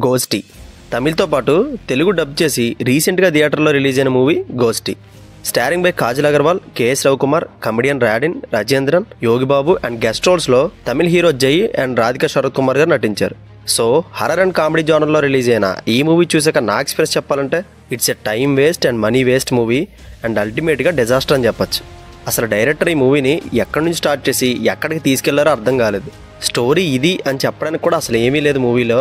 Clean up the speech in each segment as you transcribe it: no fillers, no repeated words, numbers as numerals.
గోస్టీ తమిళ్తో పాటు తెలుగు డబ్ చేసి రీసెంట్గా థియేటర్లో రిలీజ్ అయిన movie గోస్టీ. Starring by Kajal Agarwal, KS Ravikumar, comedian రాడిన్, Rajendran, Yogi Babu and guest రోల్స్లో Tamil hero Jai and Radhika Sarath Kumar గారు నటించారు. So horror and comedy జానర్లో release అయిన ఈ మూవీ చూసాక నా ఎక్స్పీరియన్స్ చెప్పాలంటే it's a time waste and money waste movie and అల్టిమేట్గా డిజాస్టర్ అని చెప్పచ్చు. అసలు డైరెక్టర్ ఈ మూవీని ఎక్కడి నుంచి స్టార్ట్ చేసి ఎక్కడికి తీసుకెళ్లారో అర్థం కాలేదు. స్టోరీ ఇది అని చెప్పడానికి కూడా అసలు ఏమీ లేదు. మూవీలో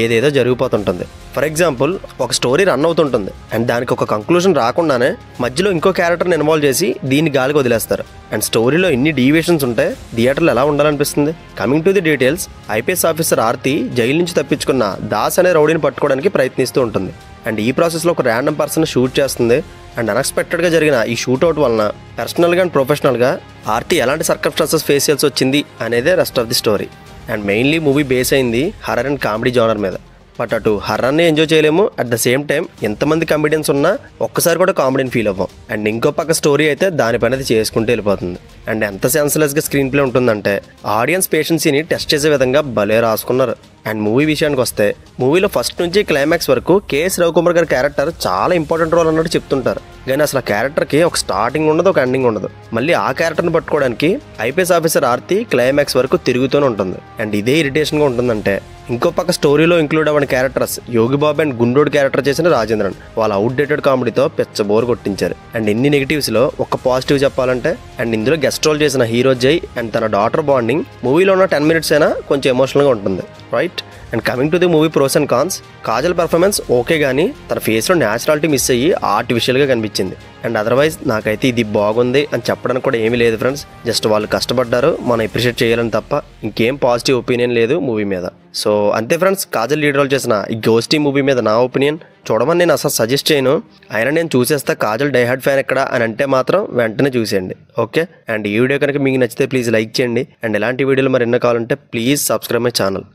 ఏదేదో జరిగిపోతుంటుంది. ఫర్ ఎగ్జాంపుల్, ఒక స్టోరీ రన్ అవుతుంటుంది అండ్ దానికి ఒక కంక్లూజన్ రాకుండానే మధ్యలో ఇంకో క్యారెక్టర్ని ఇన్వాల్వ్ చేసి దీన్ని గాలికి వదిలేస్తారు. అండ్ స్టోరీలో ఇన్ని డీవియేషన్స్ ఉంటే థియేటర్లో ఎలా ఉండాలనిపిస్తుంది. Coming to the details, IPS officer Aarthi jail నుంచి తప్పించుకున్న దాస్ అనే రౌడీని పట్టుకోవడానికి ప్రయత్నిస్తూ ఉంటుంది. అండ్ ఈ ప్రాసెస్లో ఒక ర్యాండమ్ పర్సన్ షూట్ చేస్తుంది. అండ్ అన్ఎక్స్పెక్టెడ్గా జరిగిన ఈ షూట్అవుట్ వలన పర్సనల్గా అండ్ ప్రొఫెషనల్గా ఆర్తి ఎలాంటి సర్కమ్స్టాన్సెస్ ఫేస్ చేయాల్సి వచ్చింది అనేదే rest of the story. And mainly movie base అయింది హర్రర్ అండ్ కామెడీ జానర్ మీద. బట్ అటు హర్రర్ని ఎంజాయ్ చేయలేము, అట్ ద సేమ్ టైం ఎంతమంది కామెడియన్స్ ఉన్నా ఒక్కసారి కూడా కామెడీని ఫీల్ అవ్వం. అండ్ ఇంకో పక్క స్టోరీ అయితే దానిపైన అది చేసుకుంటూ వెళ్ళిపోతుంది. అండ్ ఎంత సెన్స్లెస్గా స్క్రీన్ ప్లే ఉంటుందంటే ఆడియన్స్ పేషెన్సీని టెస్ట్ చేసే విధంగా భలే రాసుకున్నారు. అండ్ మూవీ విషయానికి వస్తే మూవీలో ఫస్ట్ నుంచి క్లైమాక్స్ వరకు కేఎస్ రవికుమార్ గారి క్యారెక్టర్ చాలా ఇంపార్టెంట్ రోల్ అన్నట్టు చెప్తుంటారు. కానీ అసలు ఆ క్యారెక్టర్కి ఒక స్టార్టింగ్ ఉండదు, ఒక ఎండింగ్ ఉండదు. మళ్ళీ ఆ క్యారెక్టర్ని పట్టుకోవడానికి ఐపీఎస్ ఆఫీసర్ ఆర్తి క్లైమాక్స్ వరకు తిరుగుతూనే ఉంటుంది. అండ్ ఇదే ఇరిటేషన్గా ఉంటుందంటే ఇంకో పక్క స్టోరీలో ఇంక్లూడ్ అవ్వని క్యారెక్టర్స్ యోగిబాబు అండ్ గుండోడ్ క్యారెక్టర్ చేసిన రాజేంద్రన్ వాళ్ళ అవుట్డేటెడ్ కామెడీతో పెచ్చ బోర్ కొట్టించారు. అండ్ ఎన్ని నెగిటివ్స్లో ఒక పాజిటివ్ చెప్పాలంటే అండ్ ఇందులో గెస్ట్ రోల్ చేసిన హీరో జై అండ్ తన డాటర్ బాండింగ్ మూవీలో ఉన్న 10 minutes అయినా కొంచెం ఎమోషనల్గా ఉంటుంది, right? And coming to the movie pros and cons, Kajal performance okay కానీ తన ఫేస్లో న్యాచురాలిటీ మిస్ అయ్యి ఆర్టిఫిషియల్గా కనిపించింది. అండ్ అదర్వైజ్ నాకైతే ఇది బాగుంది అని చెప్పడానికి కూడా ఏమీ లేదు ఫ్రెండ్స్. జస్ట్ వాళ్ళు కష్టపడ్డారు, మనం అప్రిషియేట్ చేయాలని తప్ప ఇంకేం పాజిటివ్ ఒపీనియన్ లేదు మూవీ మీద. సో అంతే ఫ్రెండ్స్, కాజల్ లీడ్ రోల్ చేసిన ఈ గోస్టీ మూవీ మీద నా ఒపీనియన్. చూడమని నేను అసలు సజెస్ట్ చేయను, అయినా నేను చూసేస్తా కాజల్ డైహార్డ్ ఫ్యాన్ ఎక్కడ అని అంటే మాత్రం వెంటనే చూసేయండి, ఓకే? అండ్ ఈ వీడియో కనుక మీకు నచ్చితే ప్లీజ్ లైక్ చేయండి. అండ్ ఇలాంటి వీడియోలు మరి ఎన్నో కావాలంటే please subscribe my channel.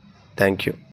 Thank you.